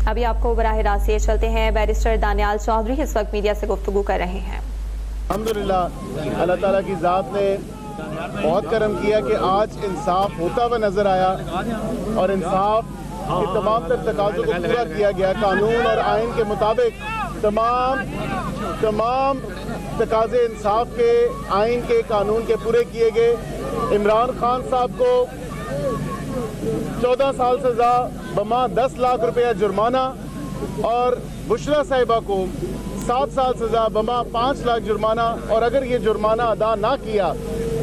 ابھی آپ کو براہ راست یہ چلتے ہیں، بیرسٹر دانیال چودھری اس وقت میڈیا سے گفتگو کر رہے ہیں۔ الحمدللہ اللہ تعالیٰ کی ذات نے بہت کرم کیا کہ آج انصاف ہوتا ہوا نظر آیا اور انصاف کے تمام تر تقاضوں کو پورا کیا گیا۔ قانون اور آئین کے مطابق تمام تقاضے انصاف کے، آئین کے، قانون کے پورے کیے گئے۔ عمران خان صاحب کو 14 سال سزا بما 10 لاکھ روپیہ جرمانہ، اور بشرا صاحبہ کو 7 سال سزا بما 5 لاکھ جرمانہ، اور اگر یہ جرمانہ ادا نہ کیا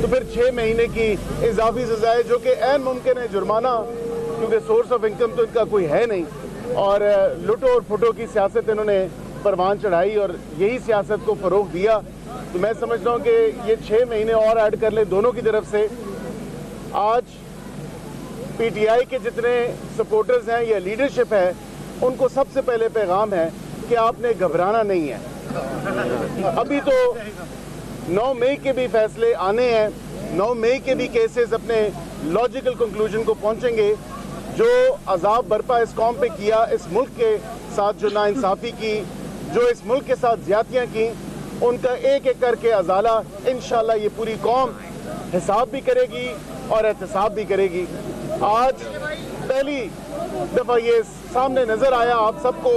تو پھر 6 مہینے کی اضافی سزا ہے، جو کہ عین ممکن ہے جرمانہ، کیونکہ سورس آف انکم تو ان کا کوئی ہے نہیں، اور لٹو اور پھٹو کی سیاست انہوں نے پروان چڑھائی اور یہی سیاست کو فروغ دیا۔ تو میں سمجھتا ہوں کہ یہ 6 مہینے اور ایڈ کر لیں دونوں کی طرف سے۔ آج پی ٹی آئی کے جتنے سپورٹرز ہیں یا لیڈرشپ ہے، ان کو سب سے پہلے پیغام ہے کہ آپ نے گھبرانا نہیں ہے۔ ابھی تو 9 مئی کے بھی فیصلے آنے ہیں، 9 مئی کے بھی کیسز اپنے لاجیکل کنکلوژن کو پہنچیں گے۔ جو عذاب برپا اس قوم پہ کیا، اس ملک کے ساتھ جو ناانصافی کی، جو اس ملک کے ساتھ زیادتیاں کی، ان کا ایک ایک کر کے ازالہ انشاءاللہ یہ پوری قوم حساب بھی کرے گی اور احتساب بھی کرے گی۔ آج پہلی دفعہ یہ سامنے نظر آیا آپ سب کو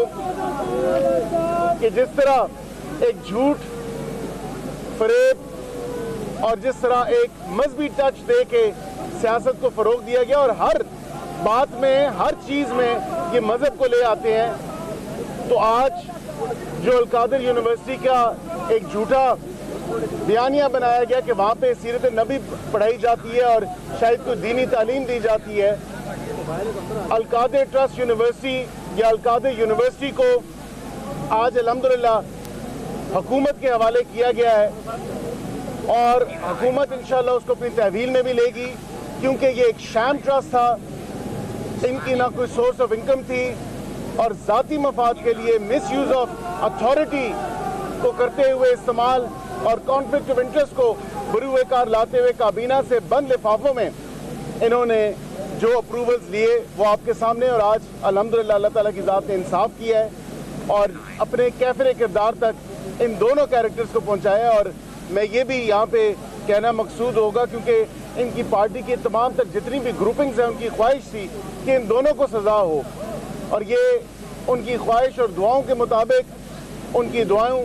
کہ جس طرح ایک جھوٹ، فریب اور جس طرح ایک مذہبی ٹچ دے کے سیاست کو فروغ دیا گیا، اور ہر بات میں، ہر چیز میں یہ مذہب کو لے آتے ہیں۔ تو آج جو القادر یونیورسٹی کا ایک جھوٹا بیانیہ بنایا گیا کہ وہاں پہ سیرت نبی پڑھائی جاتی ہے اور شاید کوئی دینی تعلیم دی جاتی ہے، القادر ٹرسٹ یونیورسٹی یا القادر یونیورسٹی کو آج الحمدللہ حکومت کے حوالے کیا گیا ہے، اور حکومت انشاءاللہ اس کو اپنی تحویل میں بھی لے گی، کیونکہ یہ ایک شام ٹرسٹ تھا، ان کی نہ کوئی سورس آف انکم تھی، اور ذاتی مفاد کے لیے مس یوز آف اتھارٹی کو کرتے ہوئے استعمال اور کانفلکٹ آف انٹرسٹ کو بروئے کار لاتے ہوئے کابینہ سے بند لفافوں میں انہوں نے جو اپروولز لیے وہ آپ کے سامنے، اور آج الحمدللہ اللہ تعالیٰ کی ذات نے انصاف کیا ہے اور اپنے کیفر کردار تک ان دونوں کیریکٹرز کو پہنچایا۔ اور میں یہ بھی یہاں پہ کہنا مقصود ہوگا، کیونکہ ان کی پارٹی کی تمام تک جتنی بھی گروپنگز ہیں ان کی خواہش تھی کہ ان دونوں کو سزا ہو، اور یہ ان کی خواہش اور دعاؤں کے مطابق ان کی دعاؤں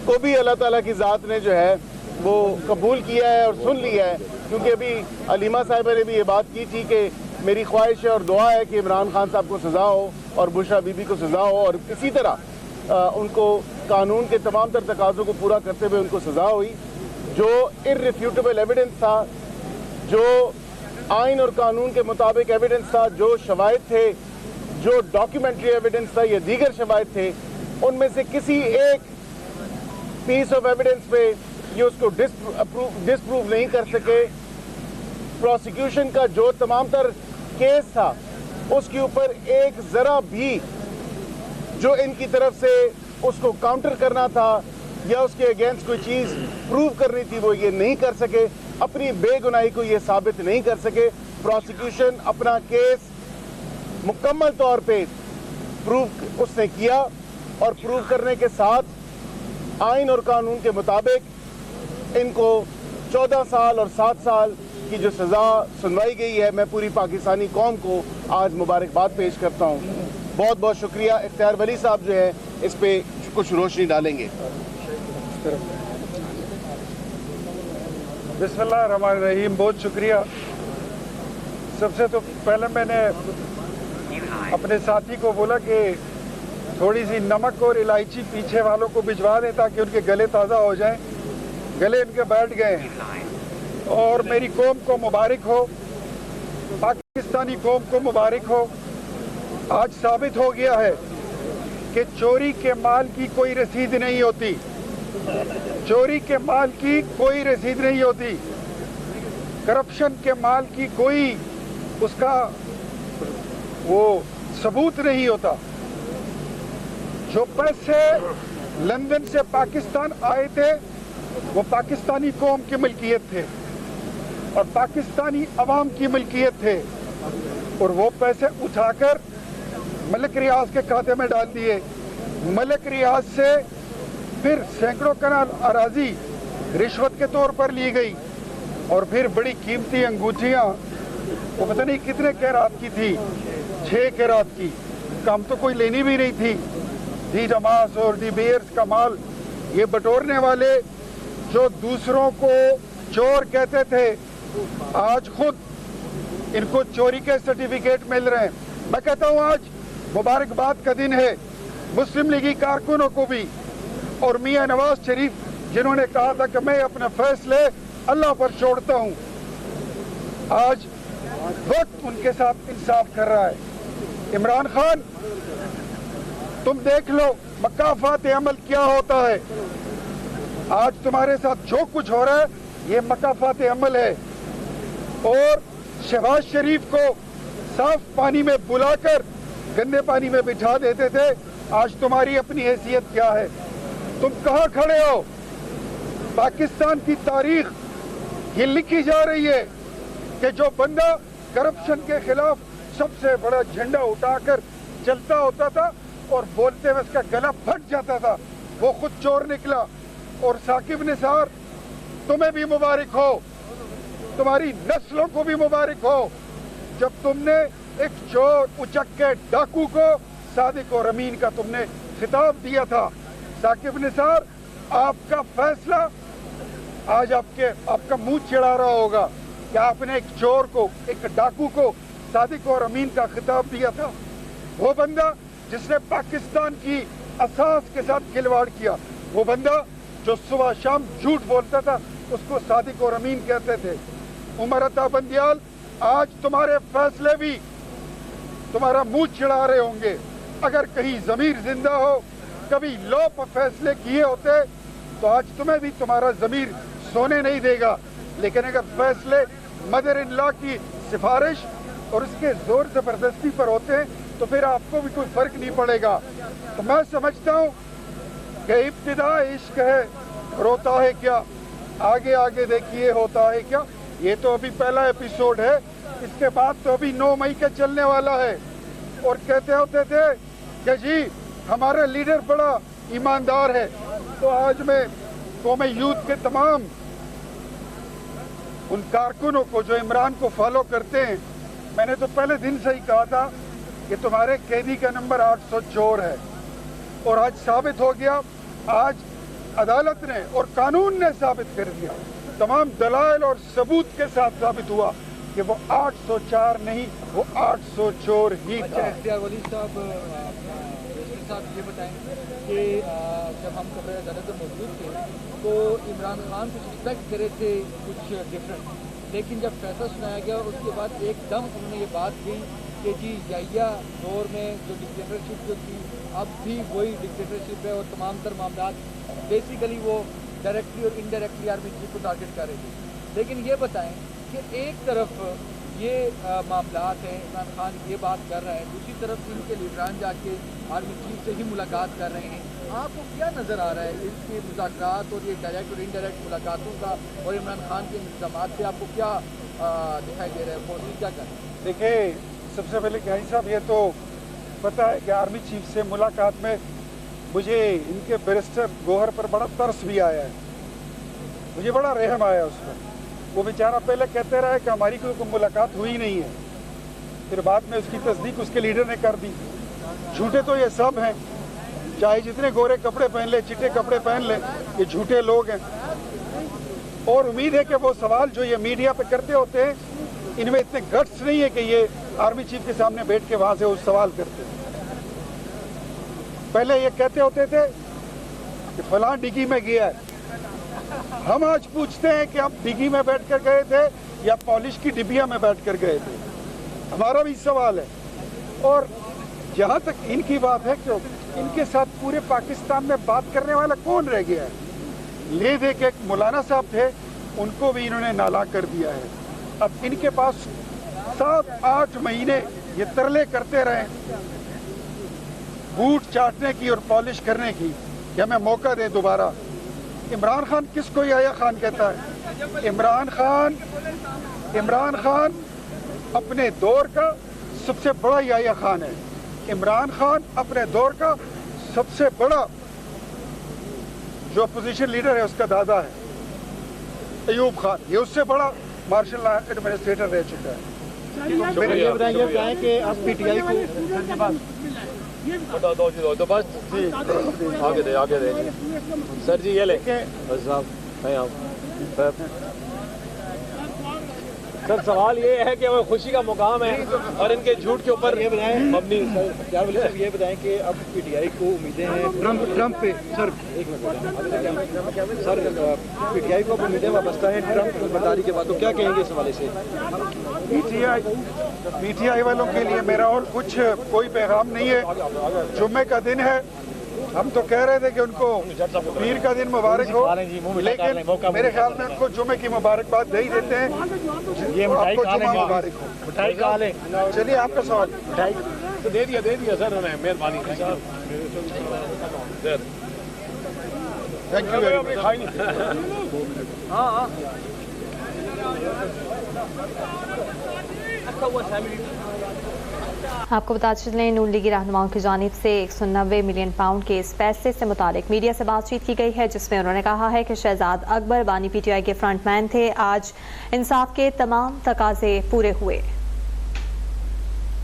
کو بھی اللہ تعالیٰ کی ذات نے جو ہے وہ قبول کیا ہے اور سن لیا ہے، کیونکہ ابھی علیمہ صاحبہ نے بھی یہ بات کی تھی کہ میری خواہش ہے اور دعا ہے کہ عمران خان صاحب کو سزا ہو اور بشرا بی بی کو سزا ہو، اور اسی طرح ان کو قانون کے تمام تر تقاضوں کو پورا کرتے ہوئے ان کو سزا ہوئی۔ جو irrefutable ایویڈنس تھا، جو آئین اور قانون کے مطابق ایویڈنس تھا، جو شواہد تھے، جو ڈاکیومنٹری ایویڈنس تھا یا دیگر شواہد تھے، ان میں سے کسی ایک پیس آف ایویڈنس پہ یہ اس کو ڈسپروو نہیں کر سکے۔ پروسیکیوشن کا جو تمام تر کیس تھا اس کے اوپر ایک ذرا بھی جو ان کی طرف سے اس کو کاؤنٹر کرنا تھا یا اس کے اگینسٹ کوئی چیز پروو کرنی تھی وہ یہ نہیں کر سکے، اپنی بے گناہی کو یہ ثابت نہیں کر سکے۔ پروسیکیوشن اپنا کیس مکمل طور پہ پروو اس نے کیا، اور پروو کرنے کے ساتھ آئین اور قانون کے مطابق ان کو 14 سال اور 7 سال کی جو سزا سنوائی گئی ہے، میں پوری پاکستانی قوم کو آج مبارکباد پیش کرتا ہوں۔ بہت بہت شکریہ۔ اختیار ولی صاحب جو ہے اس پہ کچھ روشنی ڈالیں گے۔ بسم اللہ الرحمن الرحیم۔ بہت شکریہ۔ سب سے تو پہلے میں نے اپنے ساتھی کو بولا کہ تھوڑی سی نمک اور الائچی پیچھے والوں کو بھجوا دیں تاکہ ان کے گلے تازہ ہو جائیں، گلے ان کے بیٹھ گئے ہیں۔ اور میری قوم کو مبارک ہو، پاکستانی قوم کو مبارک ہو۔ آج ثابت ہو گیا ہے کہ چوری کے مال کی کوئی رسید نہیں ہوتی، چوری کے مال کی کوئی رسید نہیں ہوتی، کرپشن کے مال کی کوئی اس کا وہ ثبوت نہیں ہوتا۔ جو پیسے لندن سے پاکستان آئے تھے وہ پاکستانی قوم کی ملکیت تھے اور پاکستانی عوام کی ملکیت تھے، اور وہ پیسے اٹھا کر मलिक रियाज के खाते में डाल दिए। मलिक रियाज से फिर सैकड़ों कनाल अराजी रिश्वत के तौर पर ली गई और फिर बड़ी कीमती अंगूठियाँ, वो पता नहीं कितने कैरात की थी, 6 कैरात की, कम तो कोई लेनी भी नहीं थी। डी डमास और डी बेयर्स का माल ये बटोरने वाले जो दूसरों को चोर कहते थे, आज खुद इनको चोरी के सर्टिफिकेट मिल रहे हैं। मैं कहता हूँ आज मुबारकबाद का दिन है मुस्लिम लीगी कारकुनों को भी और मियां नवाज शरीफ जिन्होंने कहा था कि मैं अपने फैसले अल्लाह पर छोड़ता हूँ। आज वक्त उनके साथ इंसाफ कर रहा है। इमरान खान, तुम देख लो मकाफात अमल क्या होता है। आज तुम्हारे साथ जो कुछ हो रहा है ये मकाफात अमल है। और शहबाज शरीफ को साफ पानी में बुलाकर गंदे पानी में बिठा देते थे, आज तुम्हारी अपनी हैसियत क्या है? तुम कहाँ खड़े हो? पाकिस्तान की तारीख ये लिखी जा रही है कि जो बंदा करप्शन के खिलाफ सबसे बड़ा झंडा उठाकर चलता होता था और बोलते हुए उसका गला फट जाता था, वो खुद चोर निकला। और साकिब निसार, तुम्हें भी मुबारक हो, तुम्हारी नस्लों को भी मुबारक हो, जब तुमने एक चोर उचक्के डाकू को सादिक और अमीन का तुमने खिताब दिया था। साकिब निसार, आपका फैसला आज आपका मुंह चिढ़ा रहा होगा कि आपने एक चोर को, एक डाकू को सादिक और अमीन का खिताब दिया था। वो बंदा जिसने पाकिस्तान की असास के साथ खिलवाड़ किया, वो बंदा जो सुबह शाम झूठ बोलता था, उसको सादिक और अमीन कहते थे। उमर अता बंदियाल, आज तुम्हारे फैसले भी तुम्हारा मुंह चिढ़ा रहे होंगे। अगर कहीं ज़मीर जिंदा हो, कभी लॉ पर फैसले किए होते तो आज तुम्हें भी तुम्हारा ज़मीर सोने नहीं देगा। लेकिन अगर फैसले मदर इन लॉ की सिफारिश और उसके जोर जबरदस्ती पर होते हैं तो फिर आपको भी कोई फर्क नहीं पड़ेगा। तो मैं समझता हूँ कि इब्तिदा इश्क है, रोता है क्या, आगे आगे देखिए होता है क्या। ये तो अभी पहला एपिसोड है, इसके बाद तो अभी 9 मई के चलने वाला है। और कहते होते थे कि जी हमारा लीडर बड़ा ईमानदार है, तो आज मैं कौम यूथ के तमाम उन कारकुनों को जो इमरान को फॉलो करते हैं, मैंने तो पहले दिन से ही कहा था कि तुम्हारे कैदी का नंबर 800 चोर है। और आज साबित हो गया, आज अदालत ने और कानून ने साबित कर दिया, तमाम दलाइल और सबूत के साथ साबित हुआ कि वो 804 नहीं, वो 800 चोर ही था। इख्तियार वली साहब, ये बताएं कि जब हम खबर अदालत में मौजूद थे तो इमरान खान कुछ एक्सपेक्ट करे थे कुछ डिफरेंट, लेकिन जब फैसला सुनाया गया उसके बाद एकदम उन्होंने ये बात की कि जी याहिया दौर में जो डिक्टेटरशिप जो थी अब भी वही डिक्टेटरशिप है और तमाम तर मामला बेसिकली वो डायरेक्टली और इनडायरेक्टली आर्मी चीफ को टारगेट कर रहे थे। लेकिन ये बताएं कि एक तरफ ये मामलात हैं, इमरान खान ये बात कर रहा है, दूसरी तरफ इनके लीडरान जाके आर्मी चीफ से ही मुलाकात कर रहे हैं। आपको क्या नज़र आ रहा है इसके मुज़ाकरात और ये डायरेक्ट और इनडायरेक्ट मुलाकातों का और इमरान खान के इंतजामात से आपको क्या दिखाई दे रहा है? मौजूद क्या कर रहे हैं? देखिए, सबसे पहले गाही साहब, ये तो पता है कि आर्मी चीफ से मुलाकात में मुझे इनके बैरिस्टर गोहर पर बड़ा तरस भी आया है, मुझे बड़ा रहम आया उस पर। वो बेचारा पहले कहते रहा कि हमारी कोई मुलाकात हुई नहीं है, फिर बाद में उसकी तस्दीक उसके लीडर ने कर दी। झूठे तो ये सब हैं, चाहे जितने गोरे कपड़े पहन ले, चिट्टे कपड़े पहन ले, ये झूठे लोग हैं। और उम्मीद है कि वो सवाल जो ये मीडिया पे करते होते हैं, इनमें इतने गट्स नहीं है कि ये आर्मी चीफ के सामने बैठ के वहां से उस सवाल करते। पहले ये कहते होते थे कि फलां डिग्गी में गया है, हम आज पूछते हैं कि आप डिग्गी में बैठ कर गए थे या पॉलिश की डिबिया में बैठ कर गए थे, हमारा भी सवाल है। और जहाँ तक इनकी बात है कि इनके साथ पूरे पाकिस्तान में बात करने वाला कौन रह गया है? ले दे के एक मौलाना साहब थे, उनको भी इन्होंने नाला कर दिया है। अब इनके पास 7-8 महीने ये तरले करते रहे बूट चाटने की और पॉलिश करने की कि हमें मौका दे दोबारा। इमरान खान किसको याया खान कहता है? इमरान खान अपने दौर का सबसे बड़ा याया खान है। इमरान खान अपने दौर का सबसे बड़ा जो अपोजिशन लीडर है उसका दादा है अयूब खान, ये उससे बड़ा मार्शल लॉ एडमिनिस्ट्रेटर रह चुका है। मेरे ये बताएं कि आप पीटीआई को तो बस जी आगे दे सर जी ये ले बस साहब नहीं आप सर सवाल ये है कि वो खुशी का मुकाम है और इनके झूठ के ऊपर मबनी क्या बोले सर, ये बताएं कि अब पीटीआई को उम्मीदें हैं ट्रंप पे सर, एक मिनट सर, पीटीआई को अब उम्मीदें वाबस्ता हैं ट्रंप की बर्दारी के बाद, तो क्या कहेंगे इस हवाले से? पीटीआई वालों के लिए मेरा और कुछ कोई पैगाम नहीं है। जुम्मे का दिन है, हम तो कह रहे थे कि उनको पीर का दिन मुबारक हो, लेकिन मेरे ख्याल में उनको जुम्मे की मुबारकबाद दे ही देते हैं। ये आपको जुम्मा मुबारक हो। मिठाई खा लें। चलिए आपका सवाल। मिठाई तो दे दिया सर उन्हें, मेहरबानी थैंक यू वेरी मच। आपको बता चलें नून लीगी रहनुमाओं की जानिब से 190 मिलियन पाउंड के इस फैसले से मुतालिक मीडिया से बातचीत की गई है, जिसमें उन्होंने कहा है कि शहजाद अकबर बानी पीटीआई के फ्रंटमैन थे। आज इंसाफ के तमाम तकाजे पूरे हुए।